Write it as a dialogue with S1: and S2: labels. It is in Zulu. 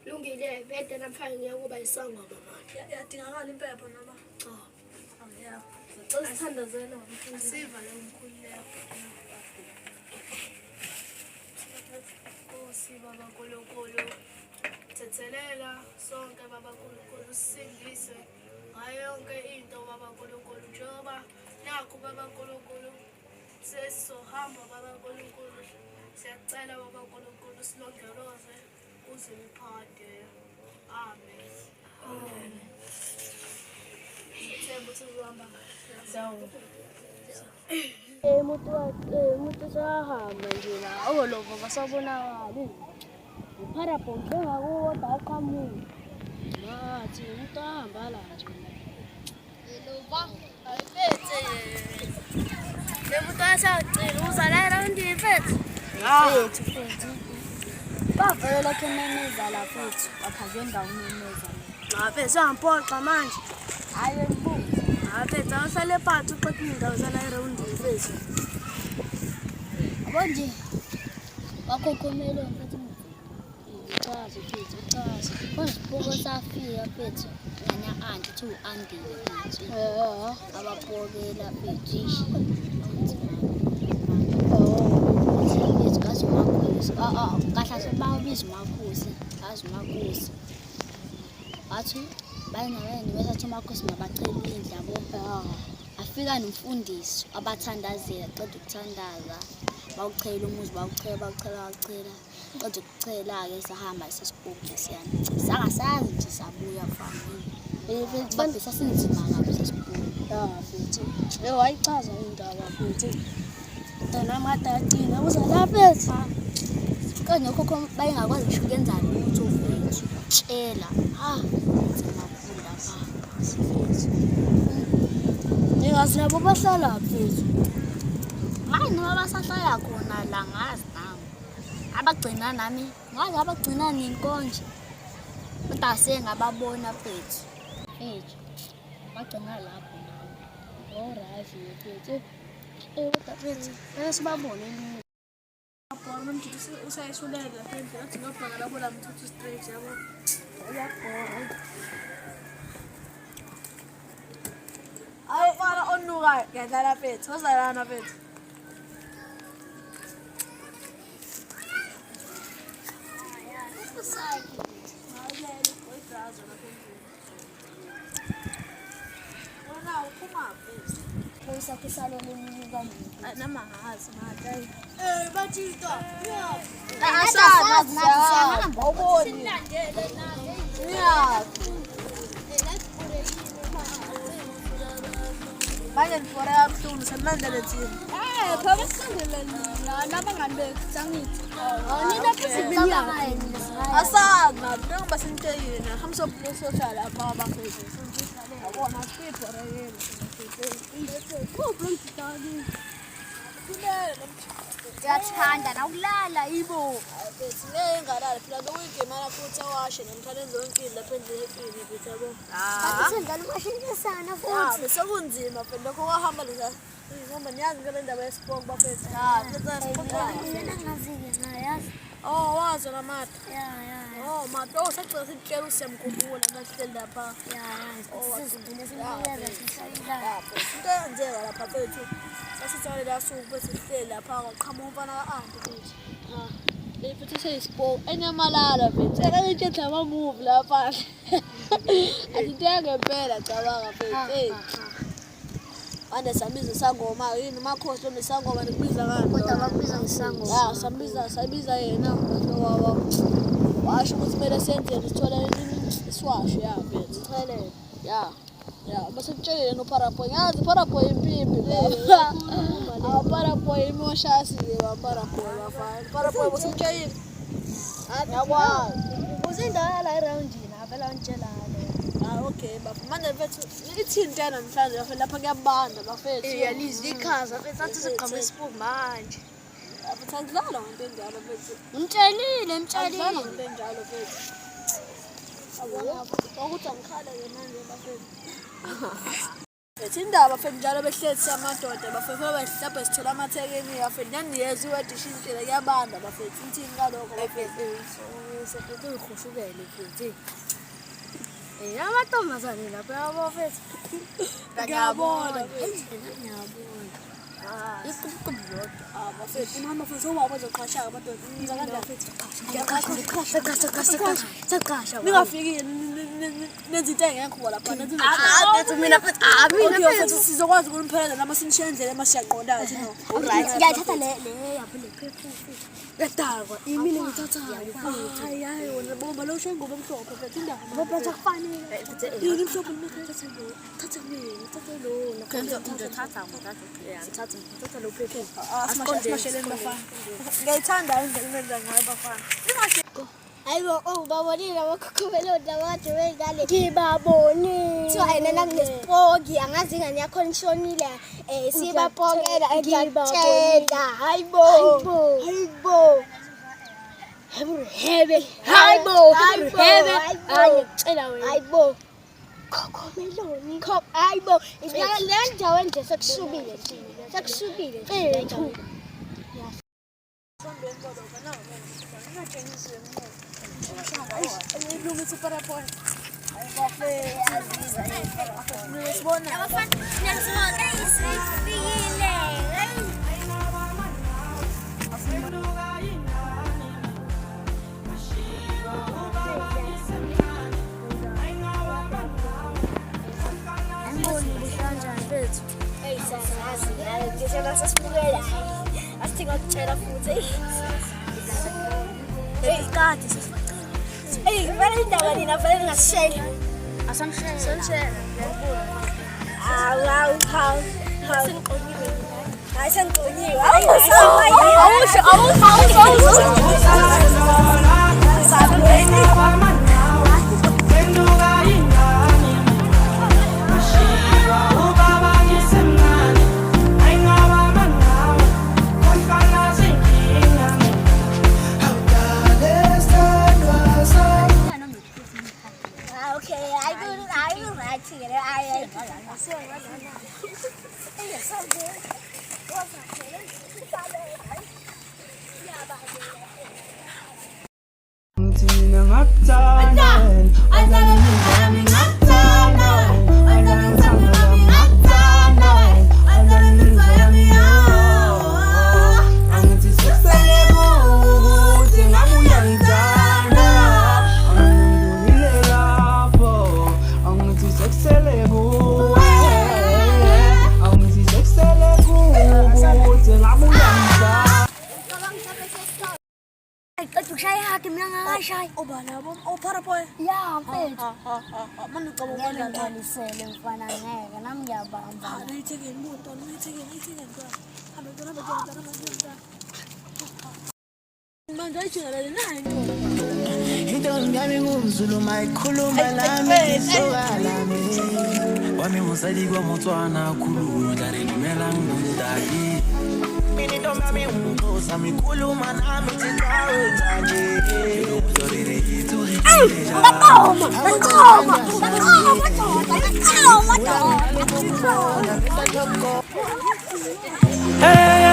S1: Lungile vete namhlanje ukuba isangoma manje.
S2: Yadingakala impepho noma
S1: Cha.
S2: yeah.
S1: Asithandazela
S2: Asiva le mkhuleko. Siba bankulunkulu thethelela sonke babankulunkulu sisindise ngayo yonke into babankulunkulu njengoba nakho babankulunkulu sesizohamba babankulunkulu siyacela babankulunkulu silondoloze uze liphade. Amen. Sithemba sizohamba
S1: umuntu sahamba nje la awolova kasabonakali uParapon bengakuwodwa aqhamuka ngathi umuntu ahamba la nje
S2: Lova ayiphethe le muntu asagcina uzala around ifethu
S1: fethu bavela kememeza la fethu baphazwe ngawumemeza
S2: ngabe siyampoqa manje
S1: hayi embuzi
S2: ngabe awusale phansi uqoqa indawo zala around ifethu
S1: bonje wakhokhomela mfethu uchaze fethu uchaze kwasipoko safika fethu ngana anti thu andile fethu abapokela fethu kahle sebabiza umakhosi azimakhosi bathi bayinaweni besathi umakhosi mabacela indla bo afika nomfundisi abathandazela qeda ukuthandaza bawuchela umuzi bawuchela qeda ukuchela ke sahamba sesibhokile siyana sangasazi nje sabuya family babe sasinzima kabi sesibhokile futhi wayichaza indaba futhi dona madagcina uzalaphethu kanye khokho bayengakwazi ngisho ukwenza lutho futhi tshela nzima lapha futhi ningazi nabo bahlala phezulu hayi noma basahlala khona la ngazi nami abagcina nami ngazi abagcina ninkonje kodwa sengababona phethu bagcina lapho nami alright phethu kodwa phethu sibabone
S2: Manje usayisulela lapha endlini athi ngiyobheka lapho la mthuthu straight yabo.
S1: uyabhora
S2: Ayi fana onukayo ngiyadlala phethu ozalana phethu.
S1: sakhe salo leminyaka
S2: Nama ngazi manje.
S1: bathito
S2: Asana awuboni. Yeah. Manje ngifora kabuhlungu semandla lethini.
S1: phela sisindele nabangani bethu angithi nina pheziminyaka
S2: Asana njengoba senteyile na hamso social lapha abafethu. Yabona sipho reyelo.
S1: yathanda nawukulala ibo
S2: Bethi ngeke ngalala phela lokuyigema futhi awashe namhlanje zonke lapha endleleni bethi yabo.
S1: senzala umashingisana
S2: Futhi sekunzima phela lokho kwahamba leza ngihamba niyazi ngale ndaba yesipoko bafethu.
S1: ngazike ngayazi
S2: Oh wazo lamata.
S1: ya
S2: Oh mato sacela sitshela usiyamkhumbula masihleli lapha.
S1: sizigcine sinikeza sisayilala
S2: Into yenzeka lapha bethu. Sasithole la suku bese sihleli lapha kwaqhamuka umfana ka-anti bethu. Le futhi seyisipoko enyamalala bethu. Akanje dlama move lapha. Asithenga ngempela cabanga bethu. Ande sambiza sangoma yini makhosi lo nesangoma nikubiza ngani?
S1: kodwa bakubiza ngesangoma
S2: Sabiza yena ngoba washo ukuthi kumele senzele sithola iswasho ya bethu.
S1: chelele
S2: Ya. Base mtshele no Paraboy. Yazi Paraboy impimbi le. Paraboy imoshasi le Paraboy bafana. Paraboy base mtshele. Yabona.
S1: uzindawo la around yina phela ntshela
S2: Okay bafana. Manje bethu ithinte namhlanje bafana lapha kuyabanda bafethu.
S1: yalizwe ikhaza phela sathi siqhamuka isiphuma manje
S2: Abathandlala ngento enjalo bethu.
S1: umtshelile
S2: Adlala ngento enjalo bethu. Kwakuthi angikhala-ke manje bafethu. Bethi indaba bafethu njalo behlezi siyamadoda bafethu mhlawumbe sithola amathekeni bafethu naniyeza iwedi ishintshile kuyabanda bafethu ithini kalokho bafethu.
S3: Sefethu uyikhushukele futhi. Amantombazane lapha yabafethu.
S2: Ngiyabona.
S3: Ngiyabona. Iqhubu yodwa.
S2: Bafethu mama bafethu ubaba ozoqashaka amadoda niza kanjani?
S3: Saqasha.
S2: Ningafiki nenza into engekho lapha
S3: Mina futhi
S2: sizokwazi ukumpheleza nama sinishiya endlela emasiyaqondayo thina.
S3: Alright, ngiyathatha le yabo le phephu futhi.
S2: Yadakwa imini ngithathayo futhi. Hayi wona bomba lo usho ingubo emhlophe futhi indaba.
S3: Baphatha kufanele.
S2: Yini imhlophe ngithatha lo. Thatha lo.
S3: Ngithatha lo phephu.
S2: Asimashele bafana. Ngiyayithanda indlela enza ngayo bafana.
S1: Hayibo babonile abakhokhobelo labantu bengale ngibabonile kuthiwa yena nakunespoki angazi ingane yakho nishonile sibapokela ngiyatshela hayibo hebe ayitshela wena hayibo khokhomeloni hayibo le ndawo nje sekushubile lethu
S2: Ilungisa para po.
S1: Hey, vale indaba nina vale ngashela.
S3: Asangishela.
S1: Hawu. Hayi sengiqonyiwe. Okay, I do right here. I so good.
S2: Para po.
S1: Yeah, mfethu.
S2: Manje ucabanga
S1: Ngeke
S2: kanjani?
S1: ngigcwalisele mfana ngeke nami ngiyabamba.
S2: Nayithekeni imoto, nayithekeni kwa. Hambe manje ayijikelele nayo
S4: Intombi yami ngumzulu mayikhuluma lami isoka lami wami mosadi kwa Motswana khulu tla re dumela ngundaki mina intombi yami ngumxhosa mikhuluma nami tikawenza nje
S1: Hey!